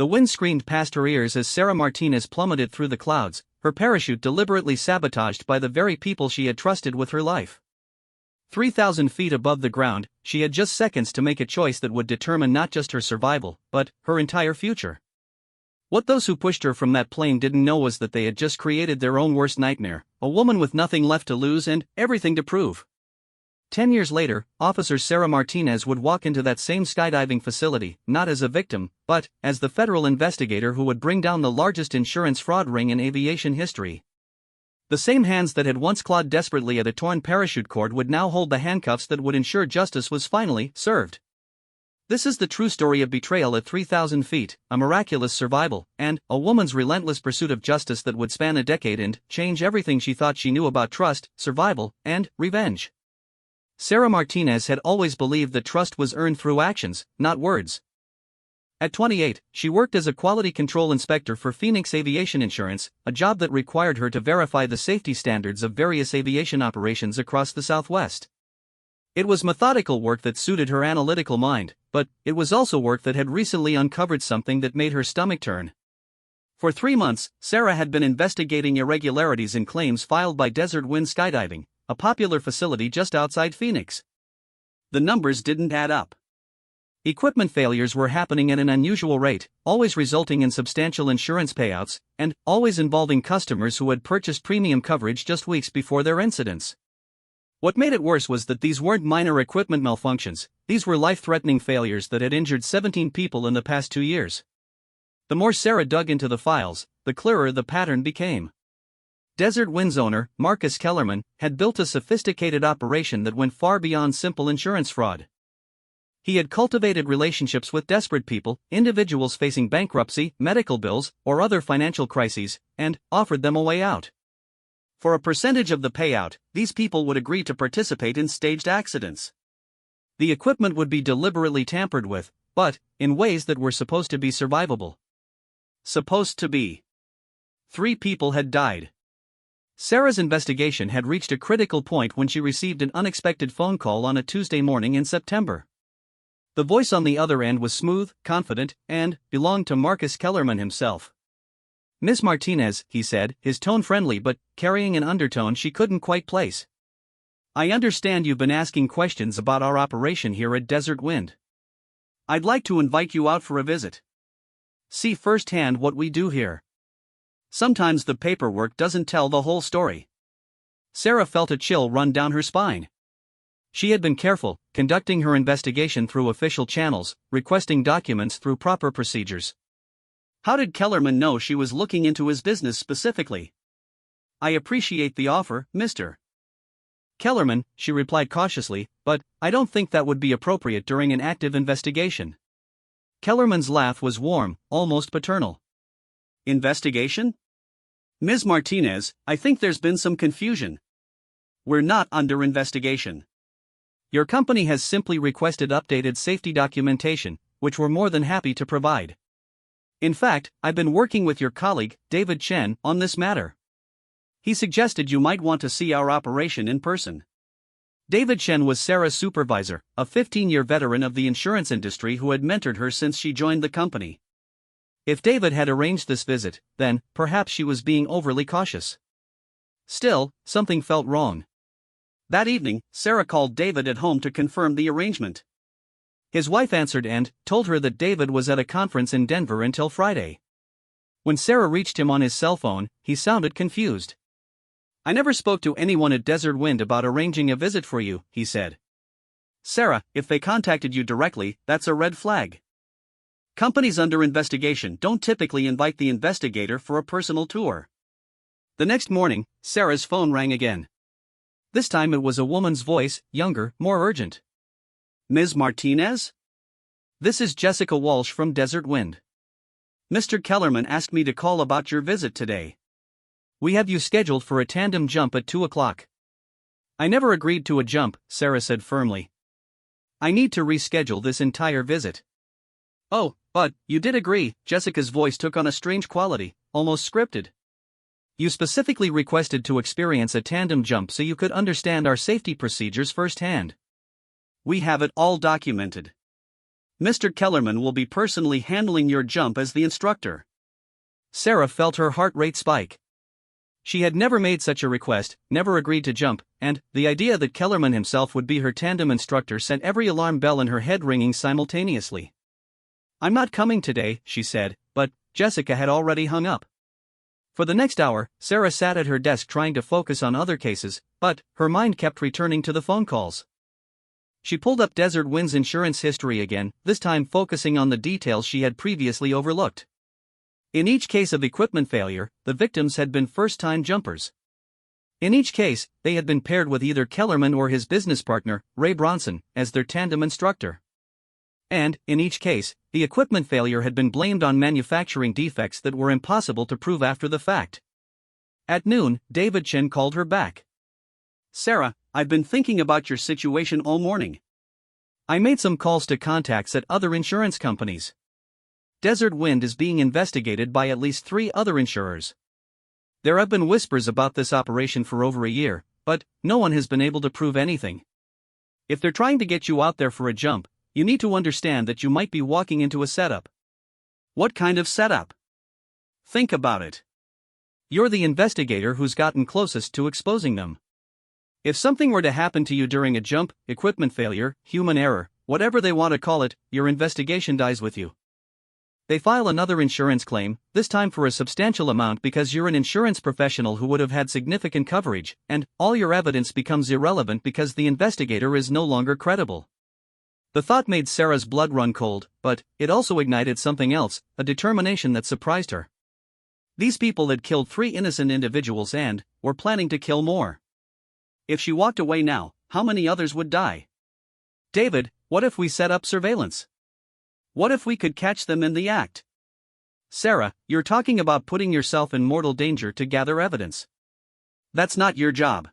The wind screamed past her ears as Sarah Martinez plummeted through the clouds, her parachute deliberately sabotaged by the very people she had trusted with her life. 3,000 feet above the ground, she had just seconds to make a choice that would determine not just her survival, but her entire future. What those who pushed her from that plane didn't know was that they had just created their own worst nightmare, a woman with nothing left to lose and everything to prove. 10 years later, Officer Sarah Martinez would walk into that same skydiving facility, not as a victim, but as the federal investigator who would bring down the largest insurance fraud ring in aviation history. The same hands that had once clawed desperately at a torn parachute cord would now hold the handcuffs that would ensure justice was finally served. This is the true story of betrayal at 3,000 feet, a miraculous survival, and a woman's relentless pursuit of justice that would span a decade and change everything she thought she knew about trust, survival, and revenge. Sarah Martinez had always believed that trust was earned through actions, not words. At 28, she worked as a quality control inspector for Phoenix Aviation Insurance, a job that required her to verify the safety standards of various aviation operations across the Southwest. It was methodical work that suited her analytical mind, but it was also work that had recently uncovered something that made her stomach turn. For 3 months, Sarah had been investigating irregularities in claims filed by Desert Wind Skydiving, a popular facility just outside Phoenix. The numbers didn't add up. Equipment failures were happening at an unusual rate, always resulting in substantial insurance payouts, and always involving customers who had purchased premium coverage just weeks before their incidents. What made it worse was that these weren't minor equipment malfunctions, these were life-threatening failures that had injured 17 people in the past 2 years. The more Sarah dug into the files, the clearer the pattern became. Desert Wind's owner, Marcus Kellerman, had built a sophisticated operation that went far beyond simple insurance fraud. He had cultivated relationships with desperate people, individuals facing bankruptcy, medical bills, or other financial crises, and offered them a way out. For a percentage of the payout, these people would agree to participate in staged accidents. The equipment would be deliberately tampered with, but in ways that were supposed to be survivable. Supposed to be. 3 people had died. Sarah's investigation had reached a critical point when she received an unexpected phone call on a Tuesday morning in September. The voice on the other end was smooth, confident, and belonged to Marcus Kellerman himself. "Miss Martinez," he said, his tone friendly but carrying an undertone she couldn't quite place. "I understand you've been asking questions about our operation here at Desert Wind. I'd like to invite you out for a visit. See firsthand what we do here. Sometimes the paperwork doesn't tell the whole story." Sarah felt a chill run down her spine. She had been careful, conducting her investigation through official channels, requesting documents through proper procedures. How did Kellerman know she was looking into his business specifically? "I appreciate the offer, Mr. Kellerman," she replied cautiously, "but I don't think that would be appropriate during an active investigation." Kellerman's laugh was warm, almost paternal. "Investigation? Ms. Martinez, I think there's been some confusion. We're not under investigation. Your company has simply requested updated safety documentation, which we're more than happy to provide. In fact, I've been working with your colleague, David Chen, on this matter. He suggested you might want to see our operation in person." David Chen was Sarah's supervisor, a 15-year veteran of the insurance industry who had mentored her since she joined the company. If David had arranged this visit, then perhaps she was being overly cautious. Still, something felt wrong. That evening, Sarah called David at home to confirm the arrangement. His wife answered and told her that David was at a conference in Denver until Friday. When Sarah reached him on his cell phone, he sounded confused. "I never spoke to anyone at Desert Wind about arranging a visit for you," he said. "Sarah, if they contacted you directly, that's a red flag. Companies under investigation don't typically invite the investigator for a personal tour." The next morning, Sarah's phone rang again. This time it was a woman's voice, younger, more urgent. "Ms. Martinez? This is Jessica Walsh from Desert Wind. Mr. Kellerman asked me to call about your visit today. We have you scheduled for a tandem jump at 2 o'clock. "I never agreed to a jump," Sarah said firmly. "I need to reschedule this entire visit." "Oh, but you did agree," Jessica's voice took on a strange quality, almost scripted. "You specifically requested to experience a tandem jump so you could understand our safety procedures firsthand. We have it all documented. Mr. Kellerman will be personally handling your jump as the instructor. Sarah felt her heart rate spike. She had never made such a request, never agreed to jump, and the idea that Kellerman himself would be her tandem instructor sent every alarm bell in her head ringing simultaneously. "I'm not coming today," she said, but Jessica had already hung up. For the next hour, Sarah sat at her desk trying to focus on other cases, but her mind kept returning to the phone calls. She pulled up Desert Wind's insurance history again, this time focusing on the details she had previously overlooked. In each case of equipment failure, the victims had been first-time jumpers. In each case, they had been paired with either Kellerman or his business partner, Ray Bronson, as their tandem instructor. And, in each case, the equipment failure had been blamed on manufacturing defects that were impossible to prove after the fact. At noon, David Chen called her back. "Sarah, I've been thinking about your situation all morning. I made some calls to contacts at other insurance companies. Desert Wind is being investigated by at least 3 other insurers. There have been whispers about this operation for over a year, but no one has been able to prove anything. If they're trying to get you out there for a jump, you need to understand that you might be walking into a setup." "What kind of setup?" "Think about it. You're the investigator who's gotten closest to exposing them. If something were to happen to you during a jump, equipment failure, human error, whatever they want to call it, your investigation dies with you. They file another insurance claim, this time for a substantial amount because you're an insurance professional who would have had significant coverage, and all your evidence becomes irrelevant because the investigator is no longer credible." The thought made Sarah's blood run cold, but it also ignited something else, a determination that surprised her. These people had killed 3 innocent individuals and were planning to kill more. If she walked away now, how many others would die? "David, what if we set up surveillance? What if we could catch them in the act?" "Sarah, you're talking about putting yourself in mortal danger to gather evidence. That's not your job.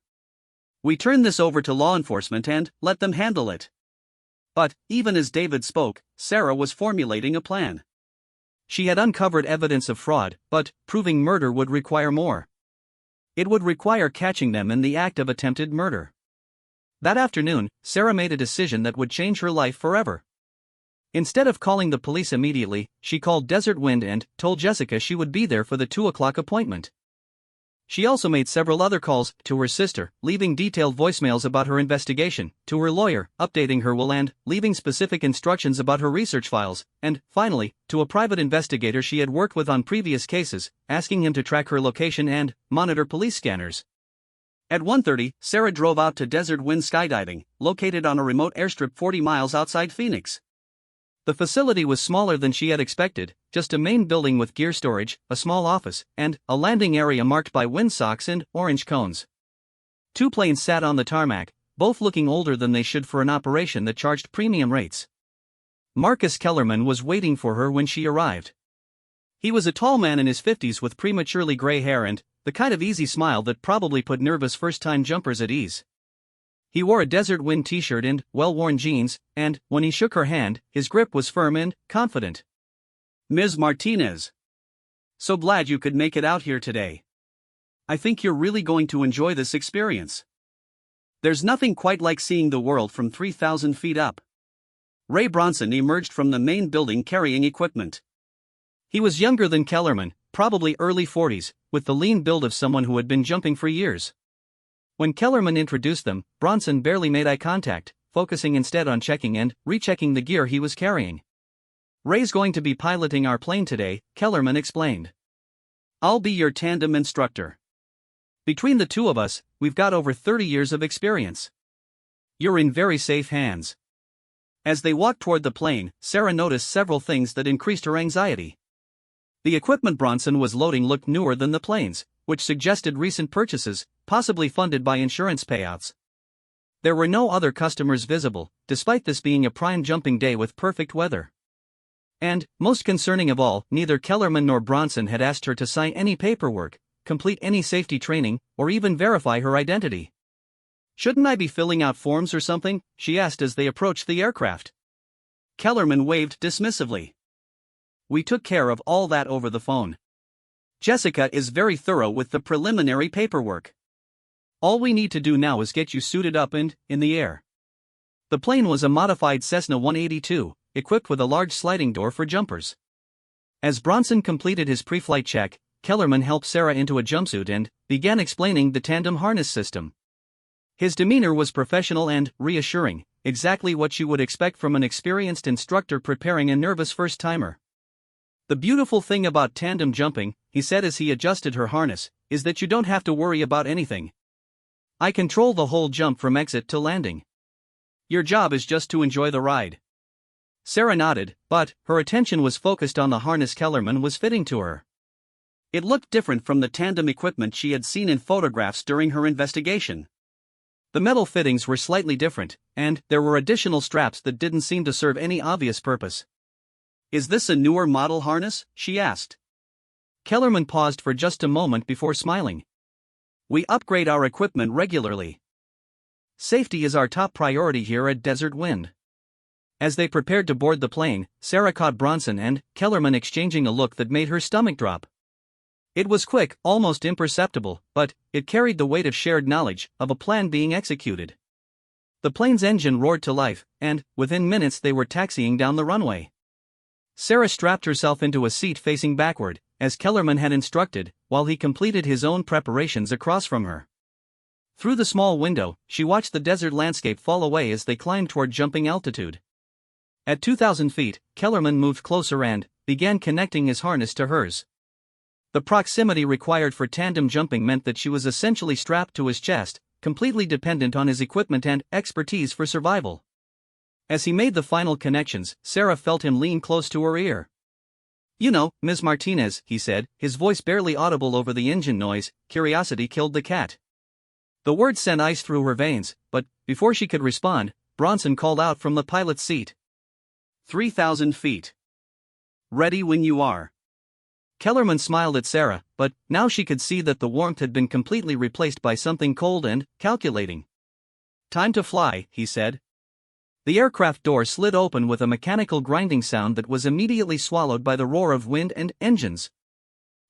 We turn this over to law enforcement and let them handle it." But, even as David spoke, Sarah was formulating a plan. She had uncovered evidence of fraud, but proving murder would require more. It would require catching them in the act of attempted murder. That afternoon, Sarah made a decision that would change her life forever. Instead of calling the police immediately, she called Desert Wind and told Jessica she would be there for the 2 o'clock appointment. She also made several other calls to her sister, leaving detailed voicemails about her investigation, to her lawyer, updating her will and leaving specific instructions about her research files, and, finally, to a private investigator she had worked with on previous cases, asking him to track her location and monitor police scanners. At 1:30, Sarah drove out to Desert Wind Skydiving, located on a remote airstrip 40 miles outside Phoenix. The facility was smaller than she had expected, just a main building with gear storage, a small office, and a landing area marked by windsocks and orange cones. 2 planes sat on the tarmac, both looking older than they should for an operation that charged premium rates. Marcus Kellerman was waiting for her when she arrived. He was a tall man in his 50s with prematurely gray hair and the kind of easy smile that probably put nervous first-time jumpers at ease. He wore a Desert Wind t-shirt and well-worn jeans, and, when he shook her hand, his grip was firm and confident. "Ms. Martinez. So glad you could make it out here today. I think you're really going to enjoy this experience. There's nothing quite like seeing the world from 3,000 feet up." Ray Bronson emerged from the main building carrying equipment. He was younger than Kellerman, probably early 40s, with the lean build of someone who had been jumping for years. When Kellerman introduced them, Bronson barely made eye contact, focusing instead on checking and rechecking the gear he was carrying. "Ray's going to be piloting our plane today," Kellerman explained. "I'll be your tandem instructor. Between the 2 of us, we've got over 30 years of experience. You're in very safe hands." As they walked toward the plane, Sarah noticed several things that increased her anxiety. The equipment Bronson was loading looked newer than the planes, which suggested recent purchases, possibly funded by insurance payouts. There were no other customers visible, despite this being a prime jumping day with perfect weather. And, most concerning of all, neither Kellerman nor Bronson had asked her to sign any paperwork, complete any safety training, or even verify her identity. "Shouldn't I be filling out forms or something?" she asked as they approached the aircraft. Kellerman waved dismissively. "We took care of all that over the phone. Jessica is very thorough with the preliminary paperwork. All we need to do now is get you suited up and in the air." The plane was a modified Cessna 182. equipped with a large sliding door for jumpers. As Bronson completed his pre-flight check, Kellerman helped Sarah into a jumpsuit and began explaining the tandem harness system. His demeanor was professional and reassuring, exactly what you would expect from an experienced instructor preparing a nervous first-timer. "The beautiful thing about tandem jumping," he said as he adjusted her harness, "is that you don't have to worry about anything. I control the whole jump from exit to landing. Your job is just to enjoy the ride." Sarah nodded, but her attention was focused on the harness Kellerman was fitting to her. It looked different from the tandem equipment she had seen in photographs during her investigation. The metal fittings were slightly different, and there were additional straps that didn't seem to serve any obvious purpose. "Is this a newer model harness?" she asked. Kellerman paused for just a moment before smiling. "We upgrade our equipment regularly. Safety is our top priority here at Desert Wind." As they prepared to board the plane, Sarah caught Bronson and Kellerman exchanging a look that made her stomach drop. It was quick, almost imperceptible, but it carried the weight of shared knowledge of a plan being executed. The plane's engine roared to life, and within minutes they were taxiing down the runway. Sarah strapped herself into a seat facing backward, as Kellerman had instructed, while he completed his own preparations across from her. Through the small window, she watched the desert landscape fall away as they climbed toward jumping altitude. At 2,000 feet, Kellerman moved closer and began connecting his harness to hers. The proximity required for tandem jumping meant that she was essentially strapped to his chest, completely dependent on his equipment and expertise for survival. As he made the final connections, Sarah felt him lean close to her ear. "You know, Ms. Martinez," he said, his voice barely audible over the engine noise. "Curiosity killed the cat." The word sent ice through her veins, but before she could respond, Bronson called out from the pilot's seat. 3,000 feet. Ready when you are." Kellerman smiled at Sarah, but now she could see that the warmth had been completely replaced by something cold and calculating. "Time to fly," he said. The aircraft door slid open with a mechanical grinding sound that was immediately swallowed by the roar of wind and engines.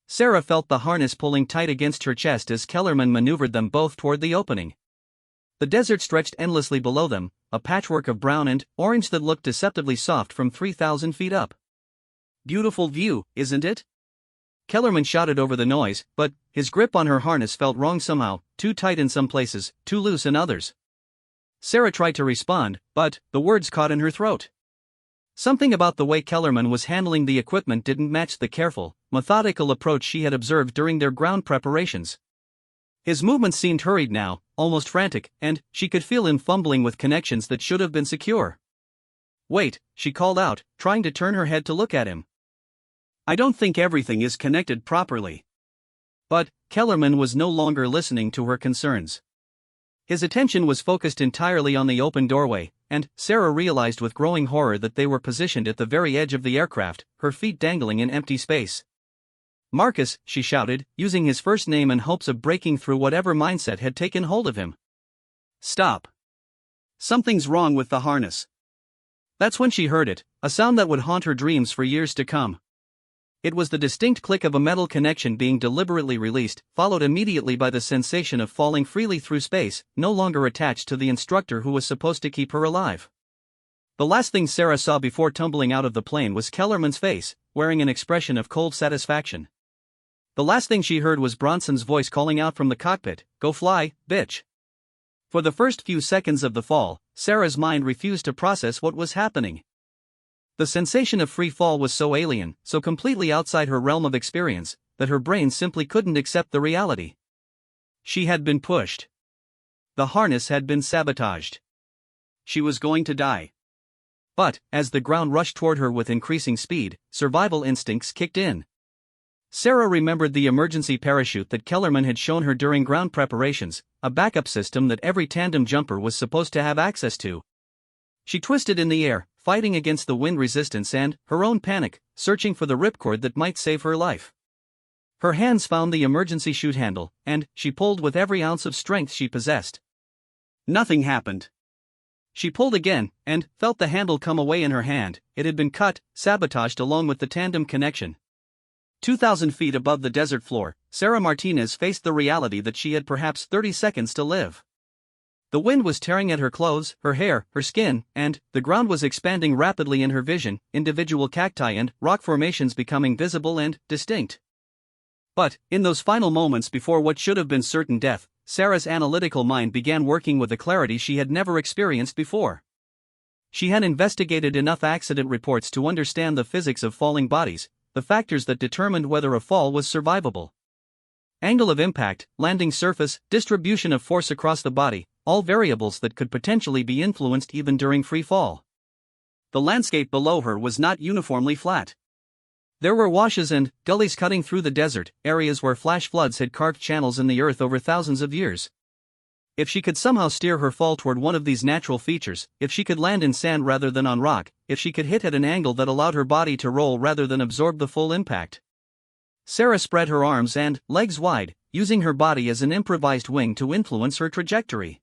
Sarah felt the harness pulling tight against her chest as Kellerman maneuvered them both toward the opening. The desert stretched endlessly below them, a patchwork of brown and orange that looked deceptively soft from 3,000 feet up. "Beautiful view, isn't it?" Kellerman shouted over the noise, but his grip on her harness felt wrong somehow, too tight in some places, too loose in others. Sarah tried to respond, but the words caught in her throat. Something about the way Kellerman was handling the equipment didn't match the careful, methodical approach she had observed during their ground preparations. His movements seemed hurried now, almost frantic, and she could feel him fumbling with connections that should have been secure. "Wait," she called out, trying to turn her head to look at him. "I don't think everything is connected properly." But Kellerman was no longer listening to her concerns. His attention was focused entirely on the open doorway, and Sarah realized with growing horror that they were positioned at the very edge of the aircraft, her feet dangling in empty space. "Marcus," she shouted, using his first name in hopes of breaking through whatever mindset had taken hold of him. "Stop. Something's wrong with the harness." That's when she heard it, a sound that would haunt her dreams for years to come. It was the distinct click of a metal connection being deliberately released, followed immediately by the sensation of falling freely through space, no longer attached to the instructor who was supposed to keep her alive. The last thing Sarah saw before tumbling out of the plane was Kellerman's face, wearing an expression of cold satisfaction. The last thing she heard was Bronson's voice calling out from the cockpit, "Go fly, bitch." For the first few seconds of the fall, Sarah's mind refused to process what was happening. The sensation of free fall was so alien, so completely outside her realm of experience, that her brain simply couldn't accept the reality. She had been pushed. The harness had been sabotaged. She was going to die. But, as the ground rushed toward her with increasing speed, survival instincts kicked in. Sarah remembered the emergency parachute that Kellerman had shown her during ground preparations, a backup system that every tandem jumper was supposed to have access to. She twisted in the air, fighting against the wind resistance and her own panic, searching for the ripcord that might save her life. Her hands found the emergency chute handle, and she pulled with every ounce of strength she possessed. Nothing happened. She pulled again, and felt the handle come away in her hand. It had been cut, sabotaged along with the tandem connection. 2,000 feet above the desert floor, Sarah Martinez faced the reality that she had perhaps 30 seconds to live. The wind was tearing at her clothes, her hair, her skin, and the ground was expanding rapidly in her vision, individual cacti and rock formations becoming visible and distinct. But, in those final moments before what should have been certain death, Sarah's analytical mind began working with a clarity she had never experienced before. She had investigated enough accident reports to understand the physics of falling bodies, the factors that determined whether a fall was survivable. Angle of impact, landing surface, distribution of force across the body, all variables that could potentially be influenced even during free fall. The landscape below her was not uniformly flat. There were washes and gullies cutting through the desert, areas where flash floods had carved channels in the earth over thousands of years. If she could somehow steer her fall toward one of these natural features, if she could land in sand rather than on rock, if she could hit at an angle that allowed her body to roll rather than absorb the full impact. Sarah spread her arms and legs wide, using her body as an improvised wing to influence her trajectory.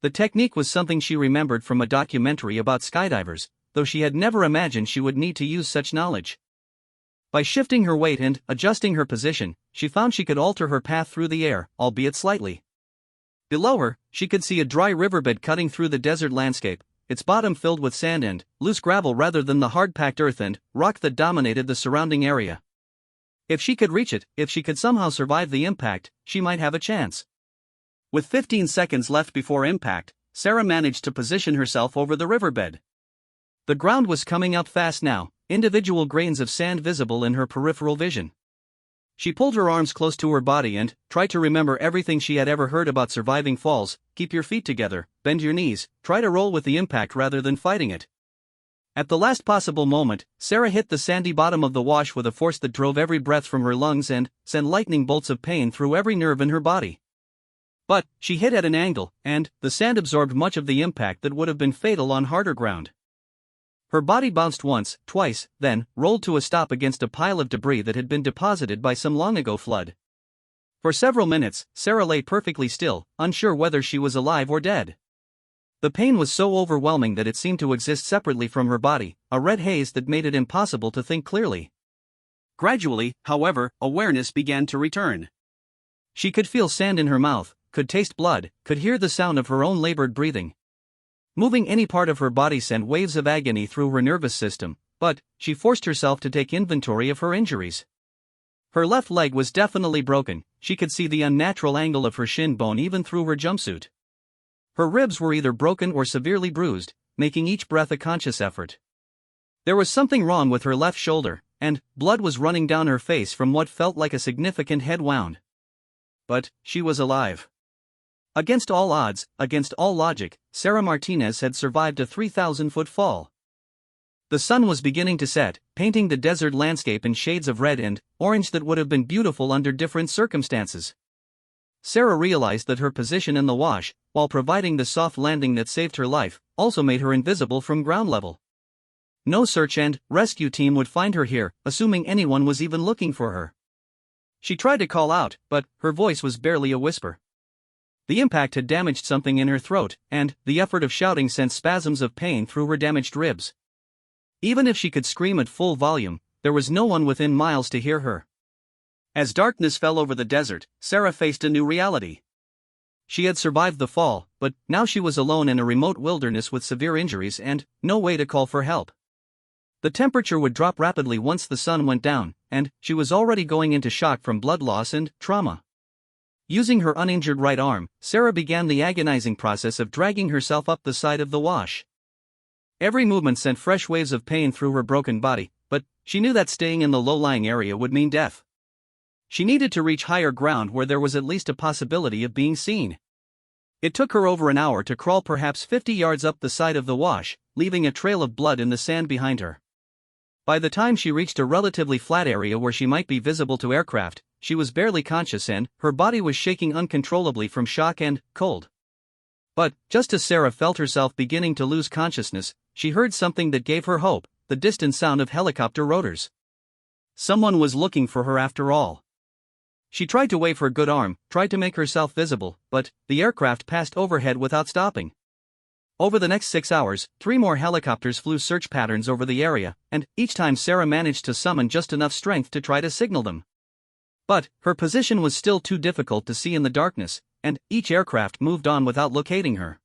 The technique was something she remembered from a documentary about skydivers, though she had never imagined she would need to use such knowledge. By shifting her weight and adjusting her position, she found she could alter her path through the air, albeit slightly. Below her, she could see a dry riverbed cutting through the desert landscape, its bottom filled with sand and loose gravel rather than the hard-packed earth and rock that dominated the surrounding area. If she could reach it, if she could somehow survive the impact, she might have a chance. With 15 seconds left before impact, Sarah managed to position herself over the riverbed. The ground was coming up fast now, individual grains of sand visible in her peripheral vision. She pulled her arms close to her body and tried to remember everything she had ever heard about surviving falls: keep your feet together, bend your knees, try to roll with the impact rather than fighting it. At the last possible moment, Sarah hit the sandy bottom of the wash with a force that drove every breath from her lungs and sent lightning bolts of pain through every nerve in her body. But she hit at an angle, and the sand absorbed much of the impact that would have been fatal on harder ground. Her body bounced once, twice, then rolled to a stop against a pile of debris that had been deposited by some long-ago flood. For several minutes, Sarah lay perfectly still, unsure whether she was alive or dead. The pain was so overwhelming that it seemed to exist separately from her body, a red haze that made it impossible to think clearly. Gradually, however, awareness began to return. She could feel sand in her mouth, could taste blood, could hear the sound of her own labored breathing. Moving any part of her body sent waves of agony through her nervous system, but she forced herself to take inventory of her injuries. Her left leg was definitely broken, she could see the unnatural angle of her shin bone even through her jumpsuit. Her ribs were either broken or severely bruised, making each breath a conscious effort. There was something wrong with her left shoulder, and blood was running down her face from what felt like a significant head wound. But she was alive. Against all odds, against all logic, Sarah Martinez had survived a 3,000-foot fall. The sun was beginning to set, painting the desert landscape in shades of red and orange that would have been beautiful under different circumstances. Sarah realized that her position in the wash, while providing the soft landing that saved her life, also made her invisible from ground level. No search and rescue team would find her here, assuming anyone was even looking for her. She tried to call out, but her voice was barely a whisper. The impact had damaged something in her throat, and the effort of shouting sent spasms of pain through her damaged ribs. Even if she could scream at full volume, there was no one within miles to hear her. As darkness fell over the desert, Sarah faced a new reality. She had survived the fall, but now she was alone in a remote wilderness with severe injuries and no way to call for help. The temperature would drop rapidly once the sun went down, and she was already going into shock from blood loss and trauma. Using her uninjured right arm, Sarah began the agonizing process of dragging herself up the side of the wash. Every movement sent fresh waves of pain through her broken body, but she knew that staying in the low-lying area would mean death. She needed to reach higher ground where there was at least a possibility of being seen. It took her over an hour to crawl perhaps 50 yards up the side of the wash, leaving a trail of blood in the sand behind her. By the time she reached a relatively flat area where she might be visible to aircraft, she was barely conscious and her body was shaking uncontrollably from shock and cold. But, just as Sarah felt herself beginning to lose consciousness, she heard something that gave her hope: the distant sound of helicopter rotors. Someone was looking for her after all. She tried to wave her good arm, tried to make herself visible, but the aircraft passed overhead without stopping. Over the next 6 hours, 3 more helicopters flew search patterns over the area, and each time Sarah managed to summon just enough strength to try to signal them. But her position was still too difficult to see in the darkness, and each aircraft moved on without locating her.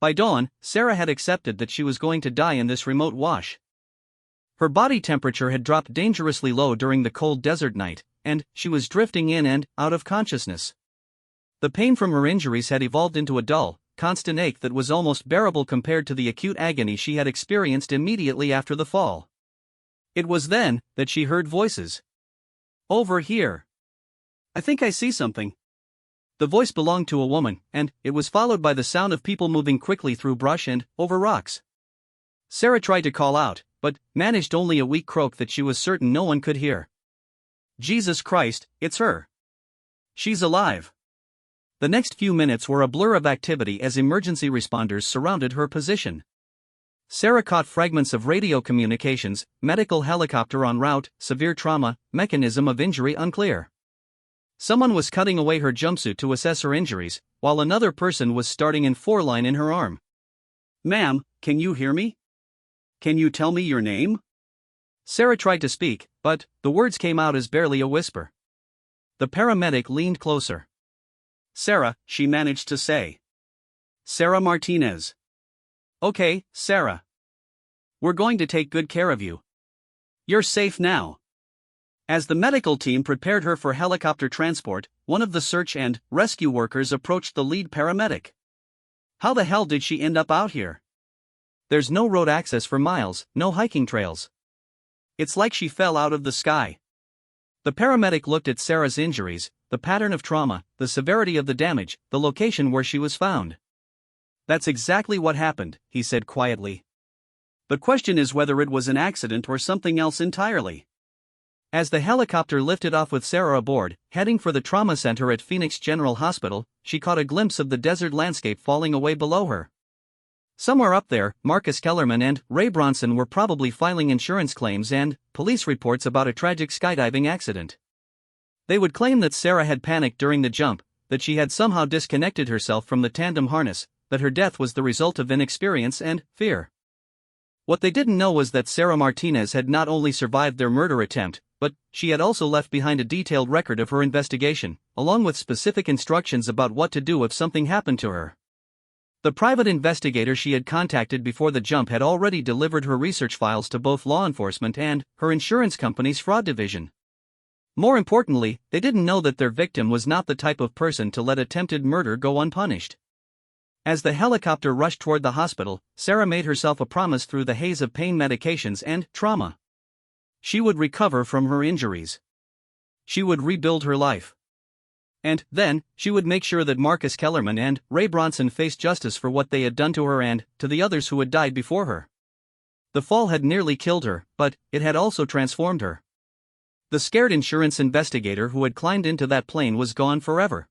By dawn, Sarah had accepted that she was going to die in this remote wash. Her body temperature had dropped dangerously low during the cold desert night, and she was drifting in and out of consciousness. The pain from her injuries had evolved into a dull, constant ache that was almost bearable compared to the acute agony she had experienced immediately after the fall. It was then that she heard voices. "Over here. I think I see something." The voice belonged to a woman, and it was followed by the sound of people moving quickly through brush and over rocks. Sarah tried to call out, but managed only a weak croak that she was certain no one could hear. "Jesus Christ, it's her. She's alive." The next few minutes were a blur of activity as emergency responders surrounded her position. Sarah caught fragments of radio communications, medical helicopter en route, severe trauma, mechanism of injury unclear. Someone was cutting away her jumpsuit to assess her injuries, while another person was starting in 4-line in her arm. "Ma'am, can you hear me? Can you tell me your name?" Sarah tried to speak, but the words came out as barely a whisper. The paramedic leaned closer. "Sarah," she managed to say. "Sarah Martinez." "Okay, Sarah. We're going to take good care of you. You're safe now." As the medical team prepared her for helicopter transport, one of the search and rescue workers approached the lead paramedic. "How the hell did she end up out here? There's no road access for miles, no hiking trails. It's like she fell out of the sky." The paramedic looked at Sarah's injuries, the pattern of trauma, the severity of the damage, the location where she was found. "That's exactly what happened," he said quietly. "The question is whether it was an accident or something else entirely." As the helicopter lifted off with Sarah aboard, heading for the trauma center at Phoenix General Hospital, she caught a glimpse of the desert landscape falling away below her. Somewhere up there, Marcus Kellerman and Ray Bronson were probably filing insurance claims and police reports about a tragic skydiving accident. They would claim that Sarah had panicked during the jump, that she had somehow disconnected herself from the tandem harness, that her death was the result of inexperience and fear. What they didn't know was that Sarah Martinez had not only survived their murder attempt, but she had also left behind a detailed record of her investigation, along with specific instructions about what to do if something happened to her. The private investigator she had contacted before the jump had already delivered her research files to both law enforcement and her insurance company's fraud division. More importantly, they didn't know that their victim was not the type of person to let attempted murder go unpunished. As the helicopter rushed toward the hospital, Sarah made herself a promise through the haze of pain medications and trauma. She would recover from her injuries. She would rebuild her life. And then, she would make sure that Marcus Kellerman and Ray Bronson faced justice for what they had done to her and to the others who had died before her. The fall had nearly killed her, but it had also transformed her. The scared insurance investigator who had climbed into that plane was gone forever.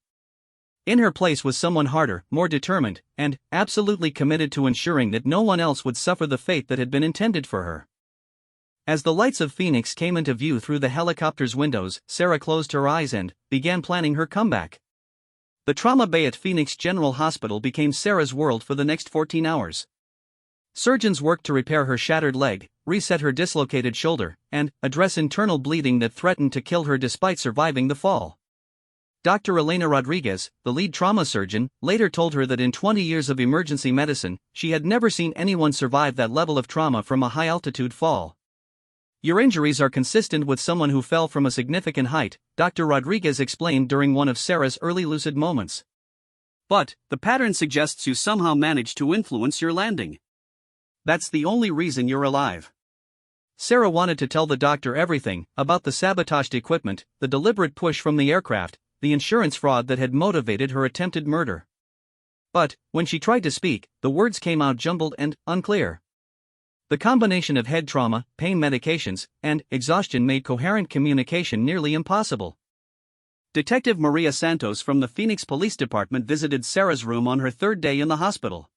In her place was someone harder, more determined, and absolutely committed to ensuring that no one else would suffer the fate that had been intended for her. As the lights of Phoenix came into view through the helicopter's windows, Sarah closed her eyes and began planning her comeback. The trauma bay at Phoenix General Hospital became Sarah's world for the next 14 hours. Surgeons worked to repair her shattered leg, reset her dislocated shoulder, and address internal bleeding that threatened to kill her despite surviving the fall. Dr. Elena Rodriguez, the lead trauma surgeon, later told her that in 20 years of emergency medicine, she had never seen anyone survive that level of trauma from a high-altitude fall. "Your injuries are consistent with someone who fell from a significant height," Dr. Rodriguez explained during one of Sarah's early lucid moments. "But the pattern suggests you somehow managed to influence your landing. That's the only reason you're alive." Sarah wanted to tell the doctor everything about the sabotaged equipment, the deliberate push from the aircraft, the insurance fraud that had motivated her attempted murder. But, when she tried to speak, the words came out jumbled and unclear. The combination of head trauma, pain medications, and exhaustion made coherent communication nearly impossible. Detective Maria Santos from the Phoenix Police Department visited Sarah's room on her third day in the hospital.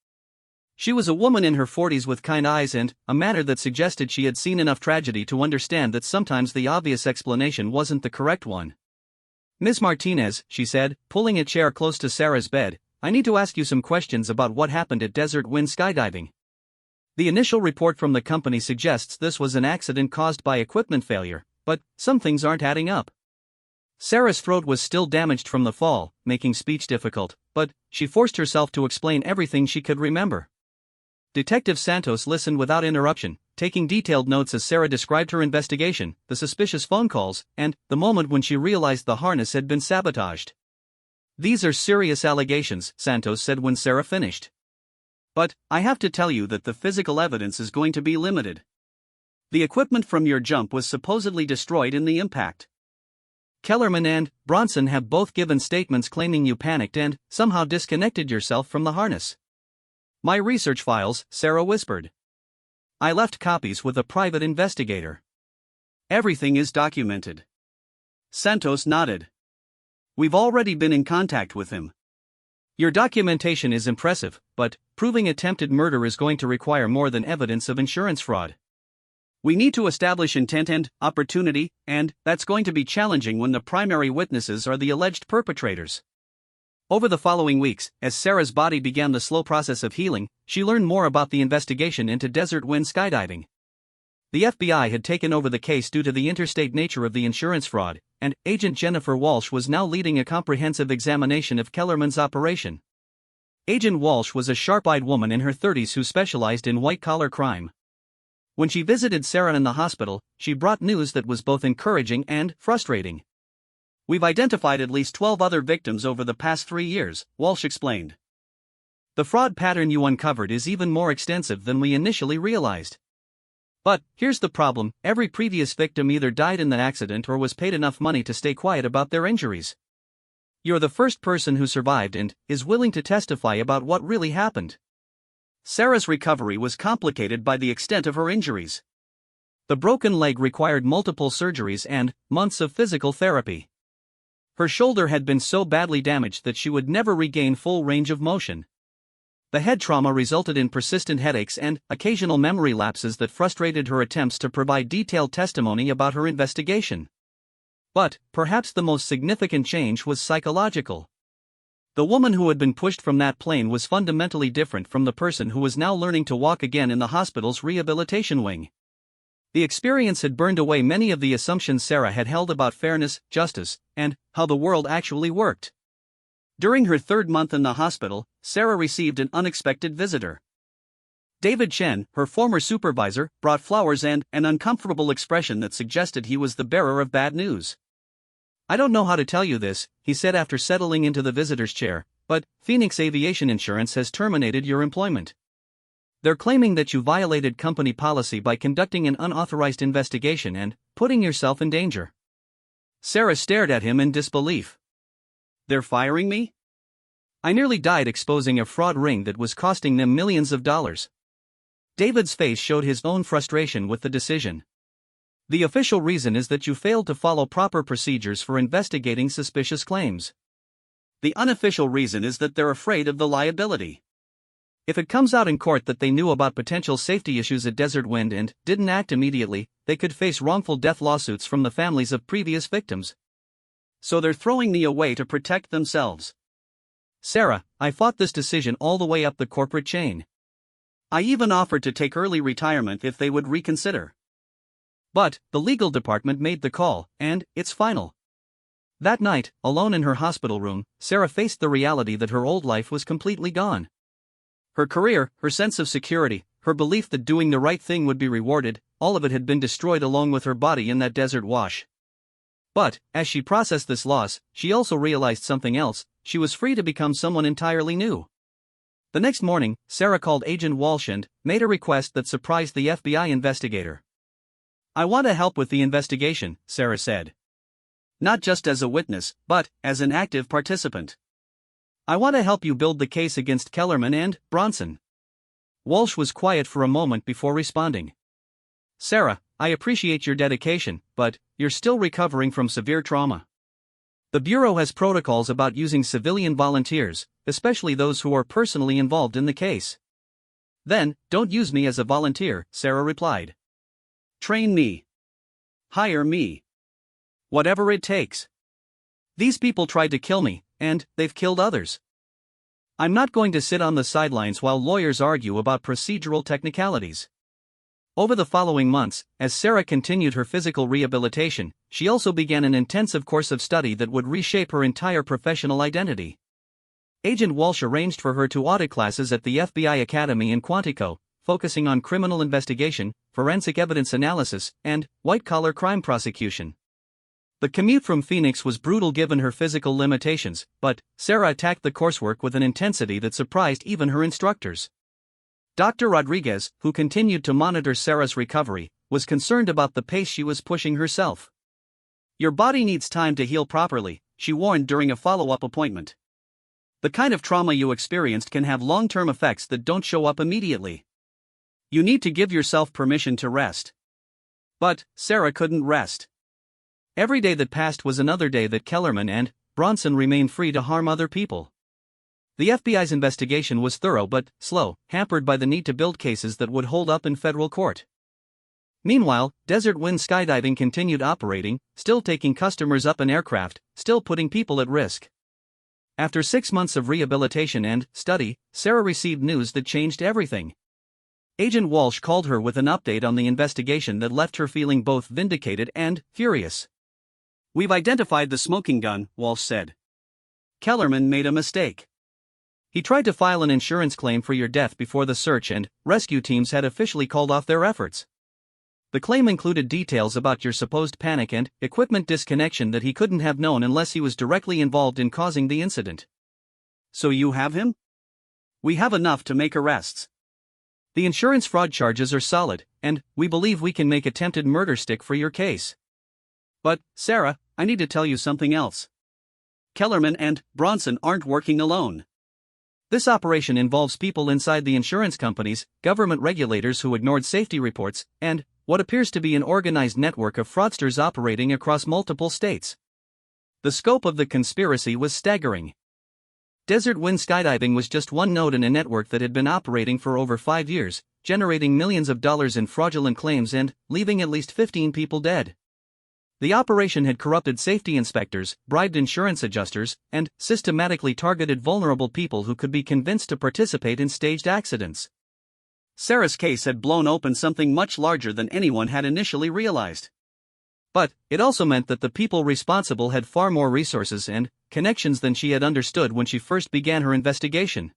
She was a woman in her 40s with kind eyes and a manner that suggested she had seen enough tragedy to understand that sometimes the obvious explanation wasn't the correct one. "Ms. Martinez," she said, pulling a chair close to Sarah's bed, "I need to ask you some questions about what happened at Desert Wind Skydiving. The initial report from the company suggests this was an accident caused by equipment failure, but some things aren't adding up." Sarah's throat was still damaged from the fall, making speech difficult, but she forced herself to explain everything she could remember. Detective Santos listened without interruption, taking detailed notes as Sarah described her investigation, the suspicious phone calls, and the moment when she realized the harness had been sabotaged. "These are serious allegations," Santos said when Sarah finished. "But I have to tell you that the physical evidence is going to be limited. The equipment from your jump was supposedly destroyed in the impact. Kellerman and Bronson have both given statements claiming you panicked and somehow disconnected yourself from the harness." "My research files," Sarah whispered. "I left copies with a private investigator. Everything is documented." Santos nodded. "We've already been in contact with him." "Your documentation is impressive, but proving attempted murder is going to require more than evidence of insurance fraud. We need to establish intent and opportunity, and that's going to be challenging when the primary witnesses are the alleged perpetrators." Over the following weeks, as Sarah's body began the slow process of healing, she learned more about the investigation into Desert Wind skydiving. The FBI had taken over the case due to the interstate nature of the insurance fraud, and Agent Jennifer Walsh was now leading a comprehensive examination of Kellerman's operation. Agent Walsh was a sharp-eyed woman in her 30s who specialized in white-collar crime. When she visited Sarah in the hospital, she brought news that was both encouraging and frustrating. "We've identified at least 12 other victims over the past 3 years," Walsh explained. "The fraud pattern you uncovered is even more extensive than we initially realized. But here's the problem: every previous victim either died in the accident or was paid enough money to stay quiet about their injuries. You're the first person who survived and is willing to testify about what really happened." Sarah's recovery was complicated by the extent of her injuries. The broken leg required multiple surgeries and months of physical therapy. Her shoulder had been so badly damaged that she would never regain full range of motion. The head trauma resulted in persistent headaches and occasional memory lapses that frustrated her attempts to provide detailed testimony about her investigation. But perhaps the most significant change was psychological. The woman who had been pushed from that plane was fundamentally different from the person who was now learning to walk again in the hospital's rehabilitation wing. The experience had burned away many of the assumptions Sarah had held about fairness, justice, and how the world actually worked. During her 3rd month in the hospital, Sarah received an unexpected visitor. David Chen, her former supervisor, brought flowers and an uncomfortable expression that suggested he was the bearer of bad news. "I don't know how to tell you this," he said after settling into the visitor's chair, "but Phoenix Aviation Insurance has terminated your employment. They're claiming that you violated company policy by conducting an unauthorized investigation and putting yourself in danger." Sarah stared at him in disbelief. "They're firing me? I nearly died exposing a fraud ring that was costing them millions of dollars." David's face showed his own frustration with the decision. "The official reason is that you failed to follow proper procedures for investigating suspicious claims. The unofficial reason is that they're afraid of the liability. If it comes out in court that they knew about potential safety issues at Desert Wind and didn't act immediately, they could face wrongful death lawsuits from the families of previous victims. So they're throwing me away to protect themselves." "Sarah, I fought this decision all the way up the corporate chain. I even offered to take early retirement if they would reconsider. But the legal department made the call, and it's final." That night, alone in her hospital room, Sarah faced the reality that her old life was completely gone. Her career, her sense of security, her belief that doing the right thing would be rewarded, all of it had been destroyed along with her body in that desert wash. But, as she processed this loss, she also realized something else: she was free to become someone entirely new. The next morning, Sarah called Agent Walsh and made a request that surprised the FBI investigator. "I want to help with the investigation," Sarah said. "Not just as a witness, but as an active participant. I want to help you build the case against Kellerman and Bronson." Walsh was quiet for a moment before responding. "Sarah, I appreciate your dedication, but you're still recovering from severe trauma. The Bureau has protocols about using civilian volunteers, especially those who are personally involved in the case." "Then, don't use me as a volunteer," Sarah replied. "Train me. Hire me. Whatever it takes. These people tried to kill me, and they've killed others. I'm not going to sit on the sidelines while lawyers argue about procedural technicalities. Over the following months, as Sarah continued her physical rehabilitation, she also began an intensive course of study that would reshape her entire professional identity. Agent Walsh arranged for her to audit classes at the FBI Academy in Quantico, focusing on criminal investigation, forensic evidence analysis, and white-collar crime prosecution. The commute from Phoenix was brutal given her physical limitations, but Sarah attacked the coursework with an intensity that surprised even her instructors. Dr. Rodriguez, who continued to monitor Sarah's recovery, was concerned about the pace she was pushing herself. "Your body needs time to heal properly," she warned during a follow-up appointment. "The kind of trauma you experienced can have long-term effects that don't show up immediately. You need to give yourself permission to rest." But Sarah couldn't rest. Every day that passed was another day that Kellerman and Bronson remained free to harm other people. The FBI's investigation was thorough but slow, hampered by the need to build cases that would hold up in federal court. Meanwhile, Desert Wind Skydiving continued operating, still taking customers up in aircraft, still putting people at risk. After 6 months of rehabilitation and study, Sarah received news that changed everything. Agent Walsh called her with an update on the investigation that left her feeling both vindicated and furious. "We've identified the smoking gun," Walsh said. "Kellerman made a mistake. He tried to file an insurance claim for your death before the search and rescue teams had officially called off their efforts. The claim included details about your supposed panic and equipment disconnection that he couldn't have known unless he was directly involved in causing the incident." "So you have him?" "We have enough to make arrests. The insurance fraud charges are solid, and we believe we can make attempted murder stick for your case. But, Sarah, I need to tell you something else. Kellerman and Bronson aren't working alone. This operation involves people inside the insurance companies, government regulators who ignored safety reports, and what appears to be an organized network of fraudsters operating across multiple states." The scope of the conspiracy was staggering. Desert Wind Skydiving was just one node in a network that had been operating for over 5 years, generating millions of dollars in fraudulent claims and leaving at least 15 people dead. The operation had corrupted safety inspectors, bribed insurance adjusters, and systematically targeted vulnerable people who could be convinced to participate in staged accidents. Sarah's case had blown open something much larger than anyone had initially realized. But it also meant that the people responsible had far more resources and connections than she had understood when she first began her investigation.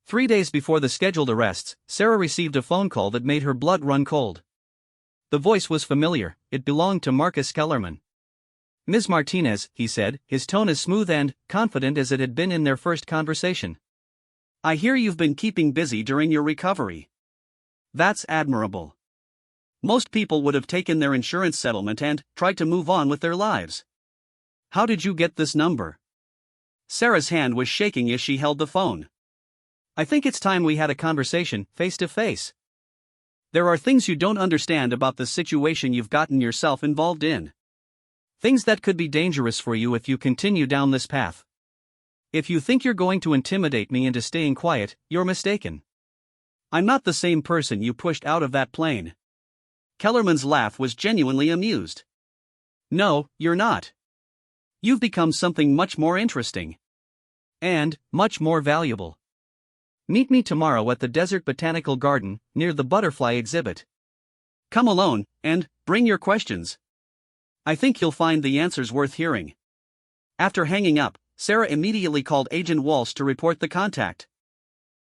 3 days before the scheduled arrests, Sarah received a phone call that made her blood run cold. The voice was familiar, it belonged to Marcus Kellerman. "Ms. Martinez," he said, his tone as smooth and confident as it had been in their first conversation. "I hear you've been keeping busy during your recovery. That's admirable. Most people would have taken their insurance settlement and tried to move on with their lives. How did you get this number?" Sarah's hand was shaking as she held the phone. "I think it's time we had a conversation, face to face. There are things you don't understand about the situation you've gotten yourself involved in. Things that could be dangerous for you if you continue down this path. If you think you're going to intimidate me into staying quiet, you're mistaken. I'm not the same person you pushed out of that plane." Kellerman's laugh was genuinely amused. "No, you're not. You've become something much more interesting. And much more valuable. Meet me tomorrow at the Desert Botanical Garden, near the butterfly exhibit. Come alone, and bring your questions. I think you'll find the answers worth hearing." After hanging up, Sarah immediately called Agent Walsh to report the contact.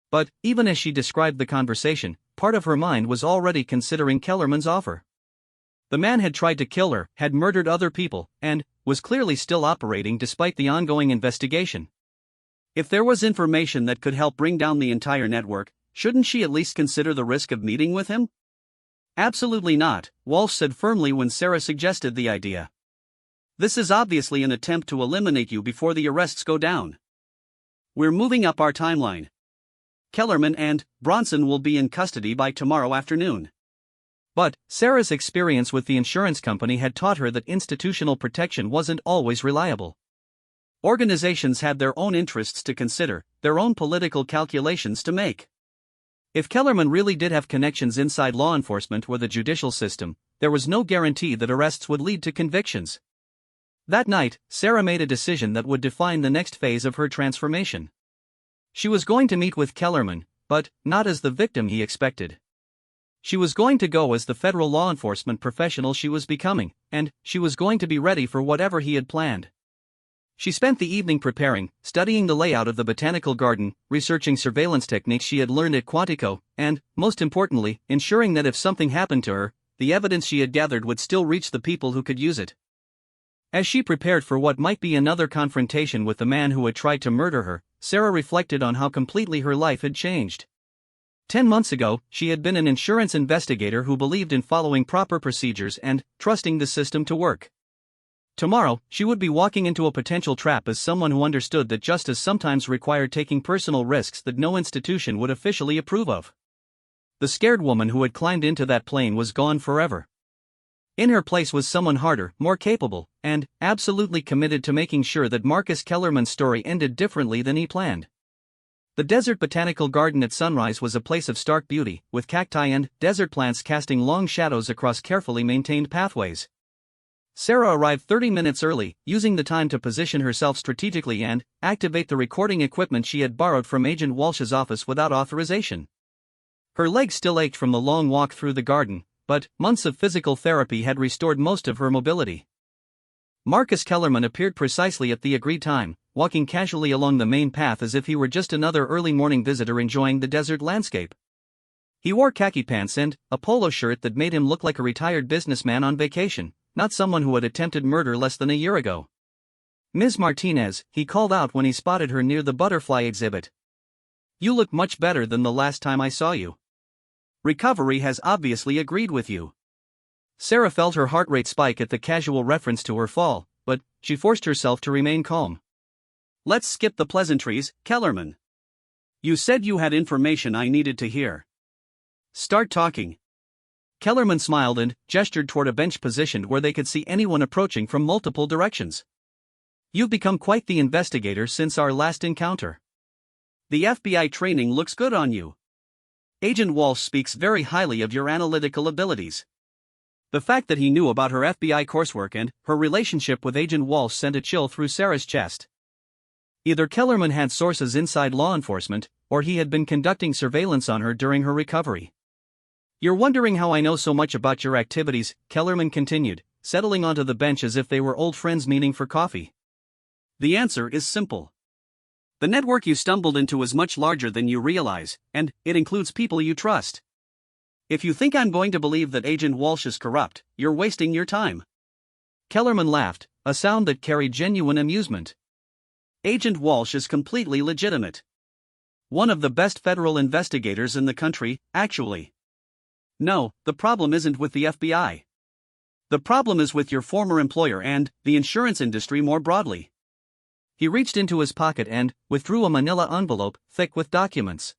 But even as she described the conversation, part of her mind was already considering Kellerman's offer. The man had tried to kill her, had murdered other people, and was clearly still operating despite the ongoing investigation. If there was information that could help bring down the entire network, shouldn't she at least consider the risk of meeting with him? "Absolutely not," Walsh said firmly when Sarah suggested the idea. "This is obviously an attempt to eliminate you before the arrests go down. We're moving up our timeline. Kellerman and Bronson will be in custody by tomorrow afternoon." But Sarah's experience with the insurance company had taught her that institutional protection wasn't always reliable. Organizations had their own interests to consider, their own political calculations to make. If Kellerman really did have connections inside law enforcement or the judicial system, there was no guarantee that arrests would lead to convictions. That night, Sarah made a decision that would define the next phase of her transformation. She was going to meet with Kellerman, but not as the victim he expected. She was going to go as the federal law enforcement professional she was becoming, and she was going to be ready for whatever he had planned. She spent the evening preparing, studying the layout of the botanical garden, researching surveillance techniques she had learned at Quantico, and, most importantly, ensuring that if something happened to her, the evidence she had gathered would still reach the people who could use it. As she prepared for what might be another confrontation with the man who had tried to murder her, Sarah reflected on how completely her life had changed. 10 months ago, she had been an insurance investigator who believed in following proper procedures and trusting the system to work. Tomorrow, she would be walking into a potential trap as someone who understood that justice sometimes required taking personal risks that no institution would officially approve of. The scared woman who had climbed into that plane was gone forever. In her place was someone harder, more capable, and absolutely committed to making sure that Marcus Kellerman's story ended differently than he planned. The desert botanical garden at sunrise was a place of stark beauty, with cacti and desert plants casting long shadows across carefully maintained pathways. Sarah arrived 30 minutes early, using the time to position herself strategically and activate the recording equipment she had borrowed from Agent Walsh's office without authorization. Her legs still ached from the long walk through the garden, but months of physical therapy had restored most of her mobility. Marcus Kellerman appeared precisely at the agreed time, walking casually along the main path as if he were just another early morning visitor enjoying the desert landscape. He wore khaki pants and a polo shirt that made him look like a retired businessman on vacation, not someone who had attempted murder less than a year ago. "Ms. Martinez," he called out when he spotted her near the butterfly exhibit. "You look much better than the last time I saw you. Recovery has obviously agreed with you." Sarah felt her heart rate spike at the casual reference to her fall, but she forced herself to remain calm. "Let's skip the pleasantries, Kellerman. You said you had information I needed to hear. Start talking." Kellerman smiled and gestured toward a bench positioned where they could see anyone approaching from multiple directions. "You've become quite the investigator since our last encounter. The FBI training looks good on you. Agent Walsh speaks very highly of your analytical abilities." The fact that he knew about her FBI coursework and her relationship with Agent Walsh sent a chill through Sarah's chest. Either Kellerman had sources inside law enforcement, or he had been conducting surveillance on her during her recovery. "You're wondering how I know so much about your activities," Kellerman continued, settling onto the bench as if they were old friends meeting for coffee. "The answer is simple. The network you stumbled into is much larger than you realize, and it includes people you trust. If you think I'm going to believe that Agent Walsh is corrupt, you're wasting your time." Kellerman laughed, a sound that carried genuine amusement. "Agent Walsh is completely legitimate. One of the best federal investigators in the country, actually. No, the problem isn't with the FBI. The problem is with your former employer and the insurance industry more broadly." He reached into his pocket and withdrew a manila envelope, thick with documents.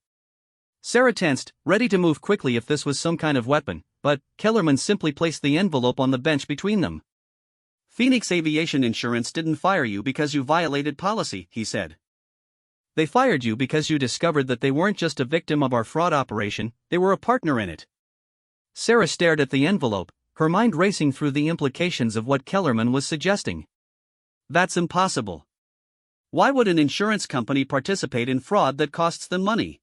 Sarah tensed, ready to move quickly if this was some kind of weapon, but Kellerman simply placed the envelope on the bench between them. "Phoenix Aviation Insurance didn't fire you because you violated policy," he said. "They fired you because you discovered that they weren't just a victim of our fraud operation, they were a partner in it." Sarah stared at the envelope, her mind racing through the implications of what Kellerman was suggesting. "That's impossible. Why would an insurance company participate in fraud that costs them money?"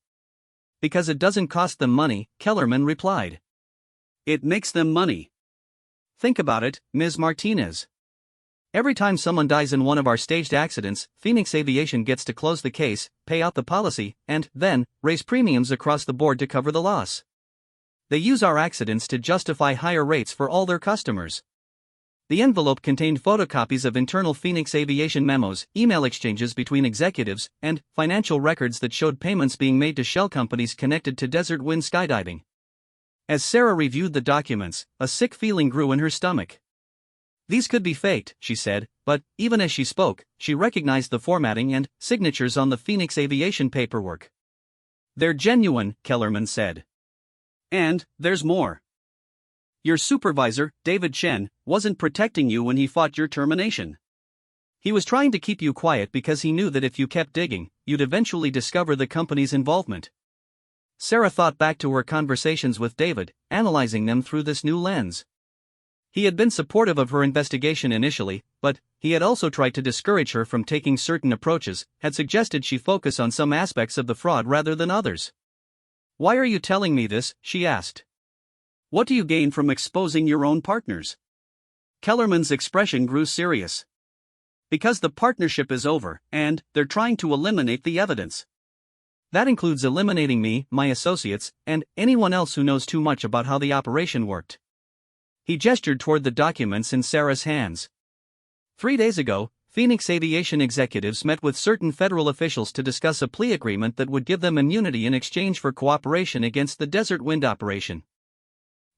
"Because it doesn't cost them money," Kellerman replied. "It makes them money. Think about it, Ms. Martinez. Every time someone dies in one of our staged accidents, Phoenix Aviation gets to close the case, pay out the policy, and then raise premiums across the board to cover the loss. They use our accidents to justify higher rates for all their customers." The envelope contained photocopies of internal Phoenix Aviation memos, email exchanges between executives, and financial records that showed payments being made to shell companies connected to Desert Wind skydiving. As Sarah reviewed the documents, a sick feeling grew in her stomach. "These could be faked," she said, but even as she spoke, she recognized the formatting and signatures on the Phoenix Aviation paperwork. "They're genuine," Kellerman said. "And there's more. Your supervisor, David Chen, wasn't protecting you when he fought your termination. He was trying to keep you quiet because he knew that if you kept digging, you'd eventually discover the company's involvement." Sarah thought back to her conversations with David, analyzing them through this new lens. He had been supportive of her investigation initially, but he had also tried to discourage her from taking certain approaches, had suggested she focus on some aspects of the fraud rather than others. "Why are you telling me this?" she asked. What do you gain from exposing your own partners? Kellerman's expression grew serious. Because the partnership is over, and they're trying to eliminate the evidence. That includes eliminating me, my associates, and anyone else who knows too much about how the operation worked. He gestured toward the documents in Sarah's hands. 3 days ago, Phoenix Aviation executives met with certain federal officials to discuss a plea agreement that would give them immunity in exchange for cooperation against the Desert Wind operation.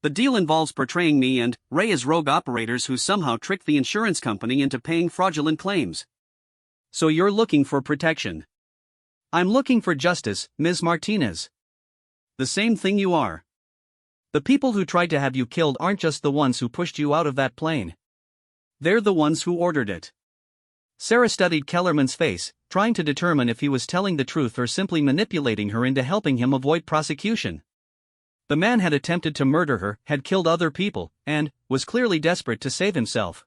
The deal involves portraying me and Ray as rogue operators who somehow tricked the insurance company into paying fraudulent claims. So you're looking for protection? I'm looking for justice, Ms. Martinez. The same thing you are. The people who tried to have you killed aren't just the ones who pushed you out of that plane. They're the ones who ordered it. Sarah studied Kellerman's face, trying to determine if he was telling the truth or simply manipulating her into helping him avoid prosecution. The man had attempted to murder her, had killed other people, and was clearly desperate to save himself.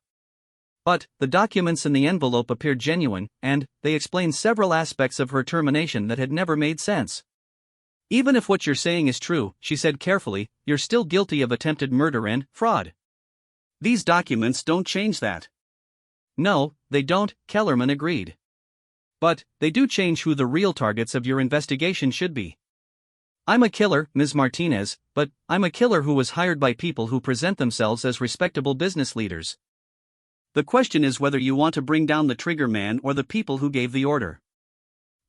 But the documents in the envelope appeared genuine, and they explained several aspects of her termination that had never made sense. Even if what you're saying is true, she said carefully, you're still guilty of attempted murder and fraud. These documents don't change that. No, they don't, Kellerman agreed. But they do change who the real targets of your investigation should be. I'm a killer, Ms. Martinez, but I'm a killer who was hired by people who present themselves as respectable business leaders. The question is whether you want to bring down the trigger man or the people who gave the order.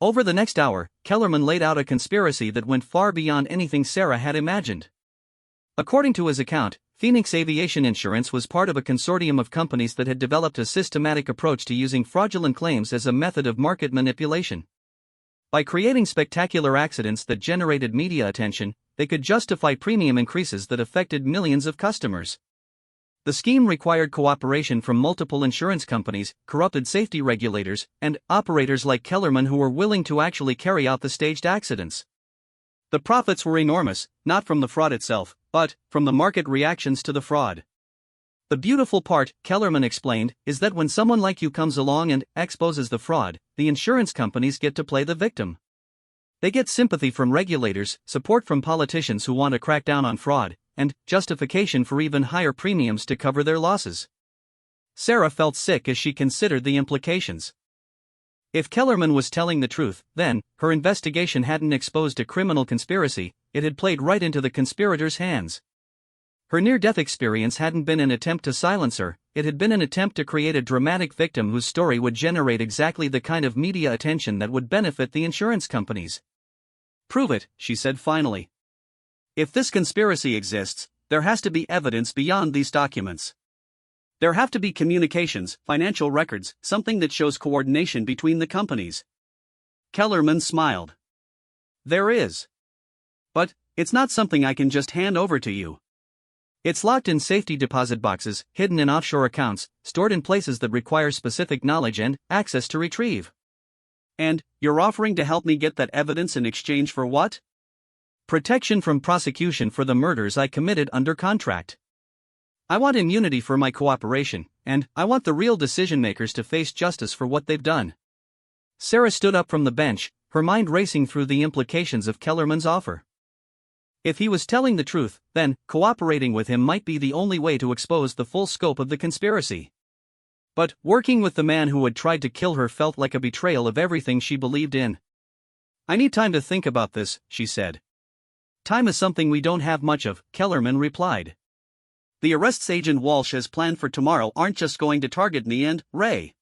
Over the next hour, Kellerman laid out a conspiracy that went far beyond anything Sarah had imagined. According to his account, Phoenix Aviation Insurance was part of a consortium of companies that had developed a systematic approach to using fraudulent claims as a method of market manipulation. By creating spectacular accidents that generated media attention, they could justify premium increases that affected millions of customers. The scheme required cooperation from multiple insurance companies, corrupted safety regulators, and operators like Kellerman who were willing to actually carry out the staged accidents. The profits were enormous, not from the fraud itself, but from the market reactions to the fraud. The beautiful part, Kellerman explained, is that when someone like you comes along and exposes the fraud, the insurance companies get to play the victim. They get sympathy from regulators, support from politicians who want to crack down on fraud, and justification for even higher premiums to cover their losses. Sarah felt sick as she considered the implications. If Kellerman was telling the truth, then her investigation hadn't exposed a criminal conspiracy, it had played right into the conspirators' hands. Her near-death experience hadn't been an attempt to silence her, it had been an attempt to create a dramatic victim whose story would generate exactly the kind of media attention that would benefit the insurance companies. Prove it, she said finally. If this conspiracy exists, there has to be evidence beyond these documents. There have to be communications, financial records, something that shows coordination between the companies. Kellerman smiled. There is. But it's not something I can just hand over to you. It's locked in safety deposit boxes, hidden in offshore accounts, stored in places that require specific knowledge and access to retrieve. And you're offering to help me get that evidence in exchange for what? Protection from prosecution for the murders I committed under contract. I want immunity for my cooperation, and I want the real decision-makers to face justice for what they've done. Sarah stood up from the bench, her mind racing through the implications of Kellerman's offer. If he was telling the truth, then cooperating with him might be the only way to expose the full scope of the conspiracy. But working with the man who had tried to kill her felt like a betrayal of everything she believed in. I need time to think about this, she said. Time is something we don't have much of, Kellerman replied. The arrests Agent Walsh has planned for tomorrow aren't just going to target me and Ray.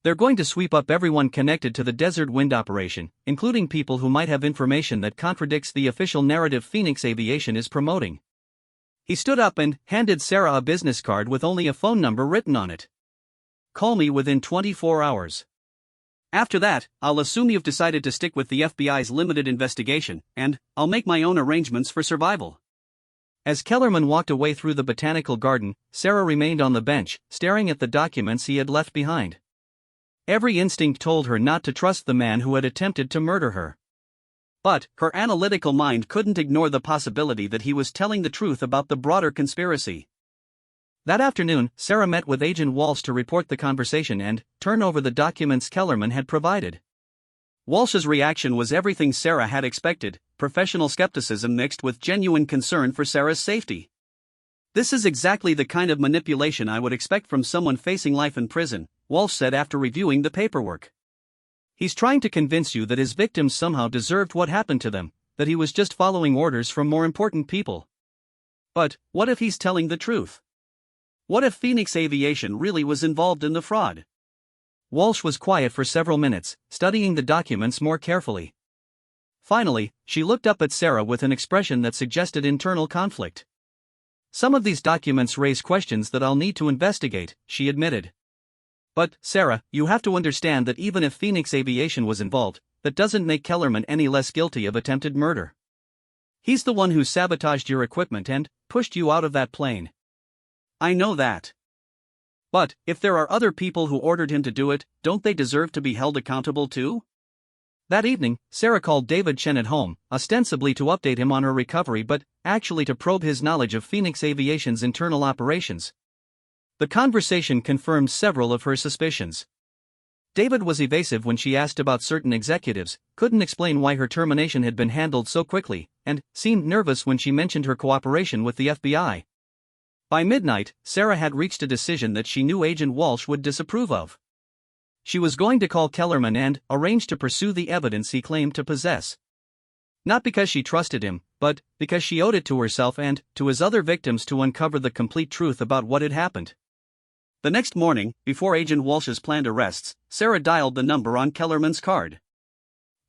They're going to sweep up everyone connected to the Desert Wind operation, including people who might have information that contradicts the official narrative Phoenix Aviation is promoting. He stood up and handed Sarah a business card with only a phone number written on it. Call me within 24 hours. After that, I'll assume you've decided to stick with the FBI's limited investigation, and I'll make my own arrangements for survival. As Kellerman walked away through the botanical garden, Sarah remained on the bench, staring at the documents he had left behind. Every instinct told her not to trust the man who had attempted to murder her. But her analytical mind couldn't ignore the possibility that he was telling the truth about the broader conspiracy. That afternoon, Sarah met with Agent Walsh to report the conversation and turn over the documents Kellerman had provided. Walsh's reaction was everything Sarah had expected, professional skepticism mixed with genuine concern for Sarah's safety. This is exactly the kind of manipulation I would expect from someone facing life in prison, Walsh said after reviewing the paperwork. He's trying to convince you that his victims somehow deserved what happened to them, that he was just following orders from more important people. But what if he's telling the truth? What if Phoenix Aviation really was involved in the fraud? Walsh was quiet for several minutes, studying the documents more carefully. Finally, she looked up at Sarah with an expression that suggested internal conflict. "Some of these documents raise questions that I'll need to investigate," she admitted. "But, Sarah, you have to understand that even if Phoenix Aviation was involved, that doesn't make Kellerman any less guilty of attempted murder. He's the one who sabotaged your equipment and pushed you out of that plane." "I know that. But, if there are other people who ordered him to do it, don't they deserve to be held accountable too?" That evening, Sarah called David Chen at home, ostensibly to update him on her recovery but actually to probe his knowledge of Phoenix Aviation's internal operations. The conversation confirmed several of her suspicions. David was evasive when she asked about certain executives, couldn't explain why her termination had been handled so quickly, and seemed nervous when she mentioned her cooperation with the FBI. By midnight, Sarah had reached a decision that she knew Agent Walsh would disapprove of. She was going to call Kellerman and arrange to pursue the evidence he claimed to possess. Not because she trusted him, but because she owed it to herself and to his other victims to uncover the complete truth about what had happened. The next morning, before Agent Walsh's planned arrests, Sarah dialed the number on Kellerman's card.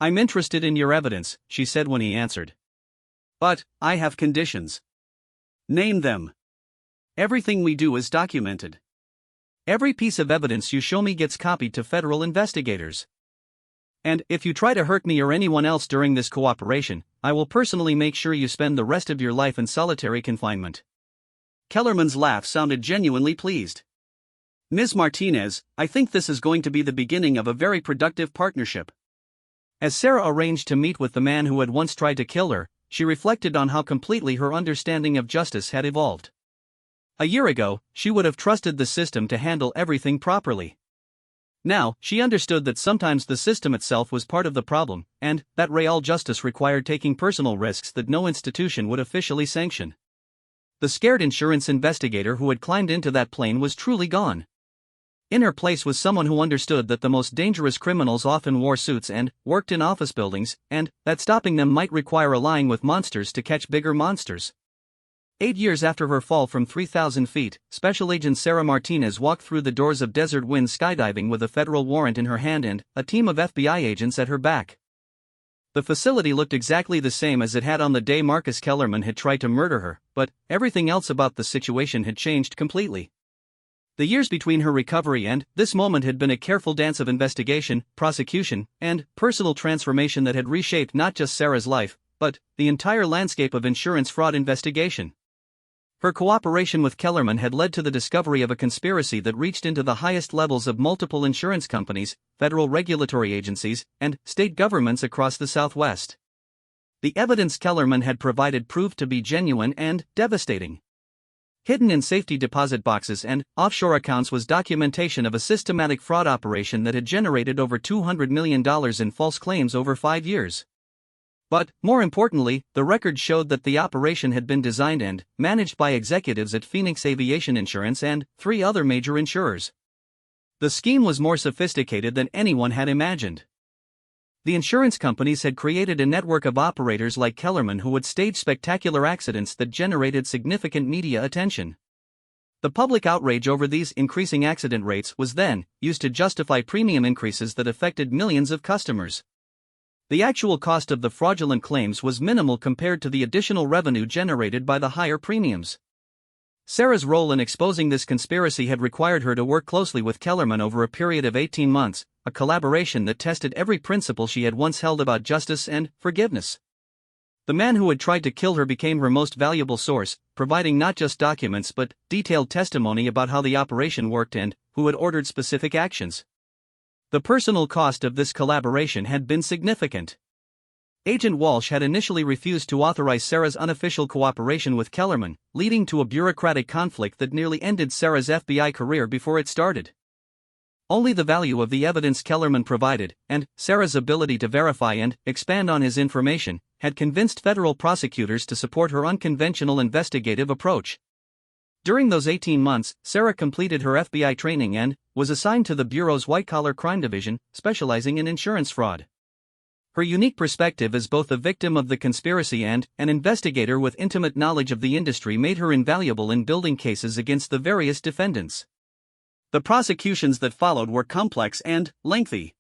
"I'm interested in your evidence," she said when he answered. "But I have conditions." "Name them." "Everything we do is documented. Every piece of evidence you show me gets copied to federal investigators. And if you try to hurt me or anyone else during this cooperation, I will personally make sure you spend the rest of your life in solitary confinement." Kellerman's laugh sounded genuinely pleased. "Ms. Martinez, I think this is going to be the beginning of a very productive partnership." As Sarah arranged to meet with the man who had once tried to kill her, she reflected on how completely her understanding of justice had evolved. A year ago, she would have trusted the system to handle everything properly. Now, she understood that sometimes the system itself was part of the problem, and that real justice required taking personal risks that no institution would officially sanction. The scared insurance investigator who had climbed into that plane was truly gone. In her place was someone who understood that the most dangerous criminals often wore suits and worked in office buildings, and that stopping them might require allying with monsters to catch bigger monsters. 8 years after her fall from 3,000 feet, Special Agent Sarah Martinez walked through the doors of Desert Wind skydiving with a federal warrant in her hand and a team of FBI agents at her back. The facility looked exactly the same as it had on the day Marcus Kellerman had tried to murder her, but everything else about the situation had changed completely. The years between her recovery and this moment had been a careful dance of investigation, prosecution, and personal transformation that had reshaped not just Sarah's life, but the entire landscape of insurance fraud investigation. Her cooperation with Kellerman had led to the discovery of a conspiracy that reached into the highest levels of multiple insurance companies, federal regulatory agencies, and state governments across the Southwest. The evidence Kellerman had provided proved to be genuine and devastating. Hidden in safety deposit boxes and offshore accounts was documentation of a systematic fraud operation that had generated over $200 million in false claims over 5 years. But, more importantly, the record showed that the operation had been designed and managed by executives at Phoenix Aviation Insurance and 3 other major insurers. The scheme was more sophisticated than anyone had imagined. The insurance companies had created a network of operators like Kellerman who would stage spectacular accidents that generated significant media attention. The public outrage over these increasing accident rates was then used to justify premium increases that affected millions of customers. The actual cost of the fraudulent claims was minimal compared to the additional revenue generated by the higher premiums. Sarah's role in exposing this conspiracy had required her to work closely with Kellerman over a period of 18 months, a collaboration that tested every principle she had once held about justice and forgiveness. The man who had tried to kill her became her most valuable source, providing not just documents but detailed testimony about how the operation worked and who had ordered specific actions. The personal cost of this collaboration had been significant. Agent Walsh had initially refused to authorize Sarah's unofficial cooperation with Kellerman, leading to a bureaucratic conflict that nearly ended Sarah's FBI career before it started. Only the value of the evidence Kellerman provided, and Sarah's ability to verify and expand on his information, had convinced federal prosecutors to support her unconventional investigative approach. During those 18 months, Sarah completed her FBI training and was assigned to the Bureau's white-collar crime division, specializing in insurance fraud. Her unique perspective as both a victim of the conspiracy and an investigator with intimate knowledge of the industry made her invaluable in building cases against the various defendants. The prosecutions that followed were complex and lengthy.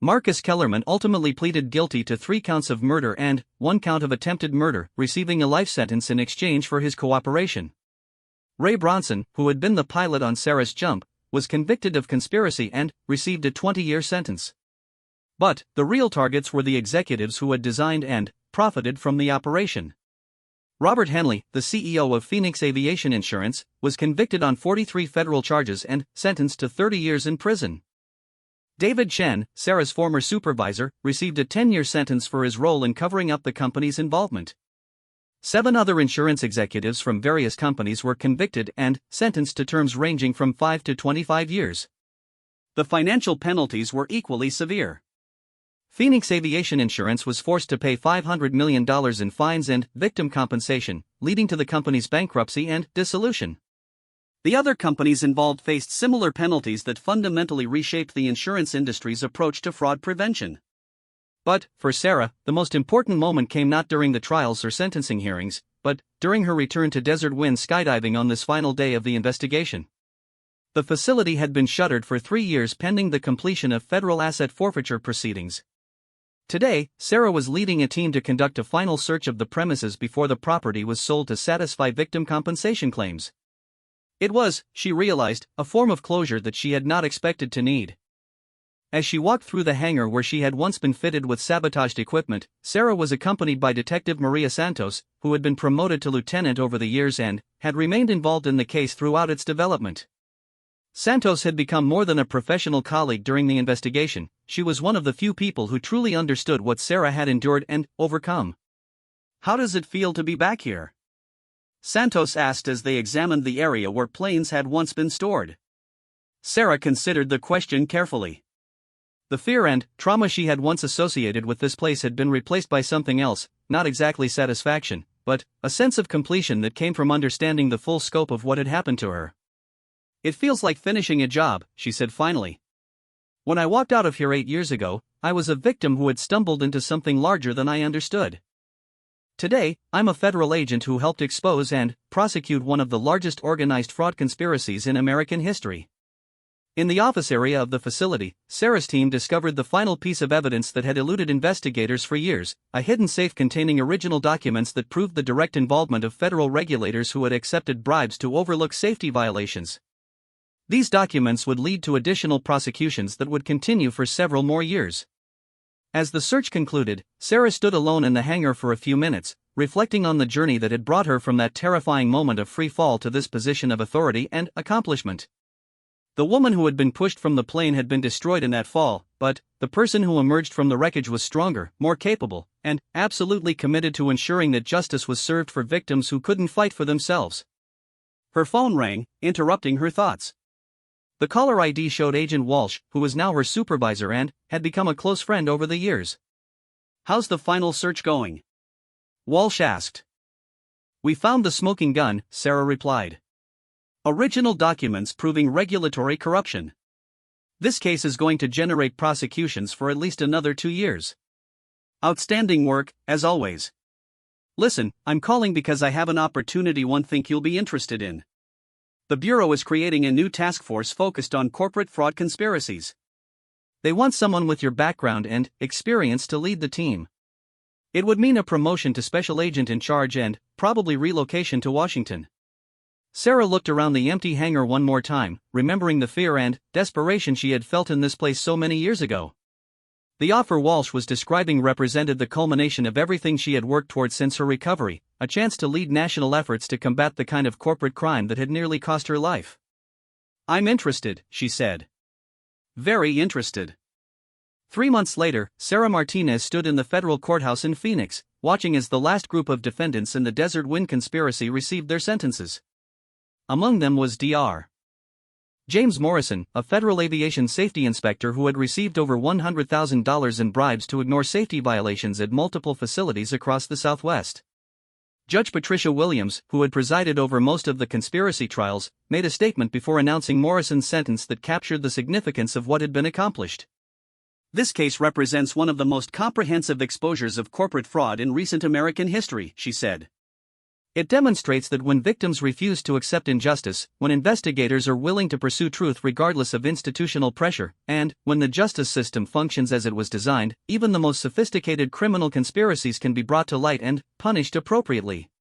Marcus Kellerman ultimately pleaded guilty to 3 counts of murder and 1 count of attempted murder, receiving a life sentence in exchange for his cooperation. Ray Bronson, who had been the pilot on Sarah's jump, was convicted of conspiracy and received a 20-year sentence. But the real targets were the executives who had designed and profited from the operation. Robert Henley, the CEO of Phoenix Aviation Insurance, was convicted on 43 federal charges and sentenced to 30 years in prison. David Chen, Sarah's former supervisor, received a 10-year sentence for his role in covering up the company's involvement. 7 other insurance executives from various companies were convicted and sentenced to terms ranging from 5 to 25 years. The financial penalties were equally severe. Phoenix Aviation Insurance was forced to pay $500 million in fines and victim compensation, leading to the company's bankruptcy and dissolution. The other companies involved faced similar penalties that fundamentally reshaped the insurance industry's approach to fraud prevention. But, for Sarah, the most important moment came not during the trials or sentencing hearings, but during her return to Desert Wind skydiving on this final day of the investigation. The facility had been shuttered for 3 years pending the completion of federal asset forfeiture proceedings. Today, Sarah was leading a team to conduct a final search of the premises before the property was sold to satisfy victim compensation claims. It was, she realized, a form of closure that she had not expected to need. As she walked through the hangar where she had once been fitted with sabotaged equipment, Sarah was accompanied by Detective Maria Santos, who had been promoted to lieutenant over the years and had remained involved in the case throughout its development. Santos had become more than a professional colleague during the investigation. She was one of the few people who truly understood what Sarah had endured and overcome. "How does it feel to be back here?" Santos asked as they examined the area where planes had once been stored. Sarah considered the question carefully. The fear and trauma she had once associated with this place had been replaced by something else, not exactly satisfaction, but a sense of completion that came from understanding the full scope of what had happened to her. "It feels like finishing a job," she said finally. "When I walked out of here 8 years ago, I was a victim who had stumbled into something larger than I understood. Today, I'm a federal agent who helped expose and prosecute one of the largest organized fraud conspiracies in American history." In the office area of the facility, Sarah's team discovered the final piece of evidence that had eluded investigators for years, a hidden safe containing original documents that proved the direct involvement of federal regulators who had accepted bribes to overlook safety violations. These documents would lead to additional prosecutions that would continue for several more years. As the search concluded, Sarah stood alone in the hangar for a few minutes, reflecting on the journey that had brought her from that terrifying moment of free fall to this position of authority and accomplishment. The woman who had been pushed from the plane had been destroyed in that fall, but the person who emerged from the wreckage was stronger, more capable, and absolutely committed to ensuring that justice was served for victims who couldn't fight for themselves. Her phone rang, interrupting her thoughts. The caller ID showed Agent Walsh, who was now her supervisor and had become a close friend over the years. "How's the final search going?" Walsh asked. "We found the smoking gun," Sarah replied. "Original documents proving regulatory corruption. This case is going to generate prosecutions for at least another 2 years. Outstanding work, as always. Listen, I'm calling because I have an opportunity one think you'll be interested in. The Bureau is creating a new task force focused on corporate fraud conspiracies. They want someone with your background and experience to lead the team. It would mean a promotion to special agent in charge and probably relocation to Washington." Sarah looked around the empty hangar one more time, remembering the fear and desperation she had felt in this place so many years ago. The offer Walsh was describing represented the culmination of everything she had worked towards since her recovery, a chance to lead national efforts to combat the kind of corporate crime that had nearly cost her life. "I'm interested," she said. "Very interested." 3 months later, Sarah Martinez stood in the federal courthouse in Phoenix, watching as the last group of defendants in the Desert Wind conspiracy received their sentences. Among them was Dr. James Morrison, a federal aviation safety inspector who had received over $100,000 in bribes to ignore safety violations at multiple facilities across the Southwest. Judge Patricia Williams, who had presided over most of the conspiracy trials, made a statement before announcing Morrison's sentence that captured the significance of what had been accomplished. "This case represents one of the most comprehensive exposures of corporate fraud in recent American history," she said. "It demonstrates that when victims refuse to accept injustice, when investigators are willing to pursue truth regardless of institutional pressure, and when the justice system functions as it was designed, even the most sophisticated criminal conspiracies can be brought to light and punished appropriately."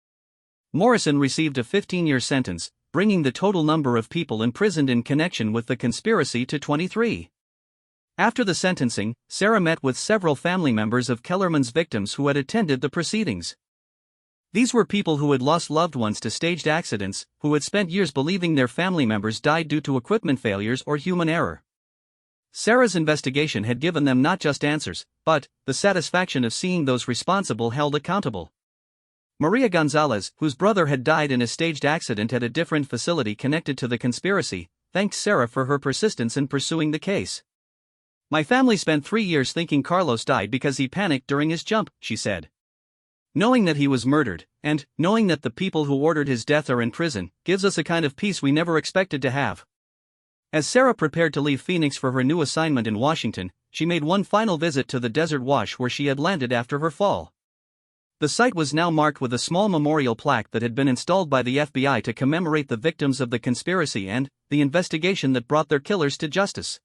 Morrison received a 15-year sentence, bringing the total number of people imprisoned in connection with the conspiracy to 23. After the sentencing, Sarah met with several family members of Kellerman's victims who had attended the proceedings. These were people who had lost loved ones to staged accidents, who had spent years believing their family members died due to equipment failures or human error. Sarah's investigation had given them not just answers, but the satisfaction of seeing those responsible held accountable. Maria Gonzalez, whose brother had died in a staged accident at a different facility connected to the conspiracy, thanked Sarah for her persistence in pursuing the case. "My family spent 3 years thinking Carlos died because he panicked during his jump," she said. "Knowing that he was murdered, and knowing that the people who ordered his death are in prison, gives us a kind of peace we never expected to have." As Sarah prepared to leave Phoenix for her new assignment in Washington, she made one final visit to the desert wash where she had landed after her fall. The site was now marked with a small memorial plaque that had been installed by the FBI to commemorate the victims of the conspiracy and the investigation that brought their killers to justice.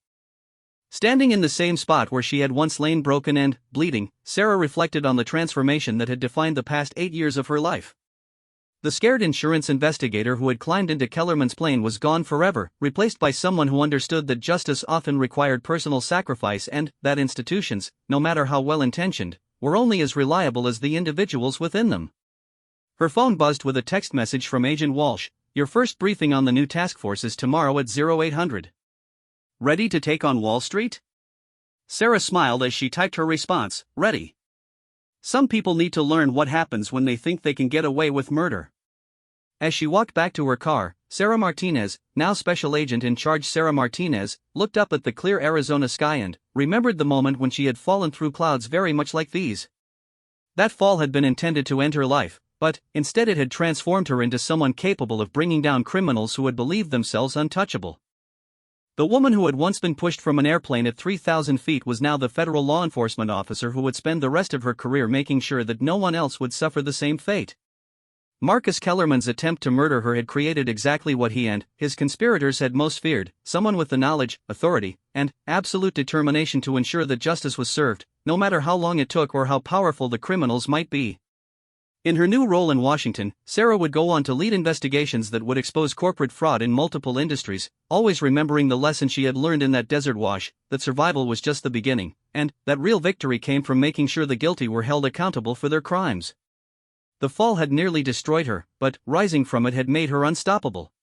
Standing in the same spot where she had once lain broken and bleeding, Sarah reflected on the transformation that had defined the past 8 years of her life. The scared insurance investigator who had climbed into Kellerman's plane was gone forever, replaced by someone who understood that justice often required personal sacrifice and that institutions, no matter how well-intentioned, were only as reliable as the individuals within them. Her phone buzzed with a text message from Agent Walsh: "Your first briefing on the new task force is tomorrow at 0800. Ready to take on Wall Street?" Sarah smiled as she typed her response, "Ready." Some people need to learn what happens when they think they can get away with murder. As she walked back to her car, Sarah Martinez, now Special Agent in Charge Sarah Martinez, looked up at the clear Arizona sky and remembered the moment when she had fallen through clouds very much like these. That fall had been intended to end her life, but instead it had transformed her into someone capable of bringing down criminals who had believed themselves untouchable. The woman who had once been pushed from an airplane at 3,000 feet was now the federal law enforcement officer who would spend the rest of her career making sure that no one else would suffer the same fate. Marcus Kellerman's attempt to murder her had created exactly what he and his conspirators had most feared: someone with the knowledge, authority, and absolute determination to ensure that justice was served, no matter how long it took or how powerful the criminals might be. In her new role in Washington, Sarah would go on to lead investigations that would expose corporate fraud in multiple industries, always remembering the lesson she had learned in that desert wash, that survival was just the beginning, and that real victory came from making sure the guilty were held accountable for their crimes. The fall had nearly destroyed her, but rising from it had made her unstoppable.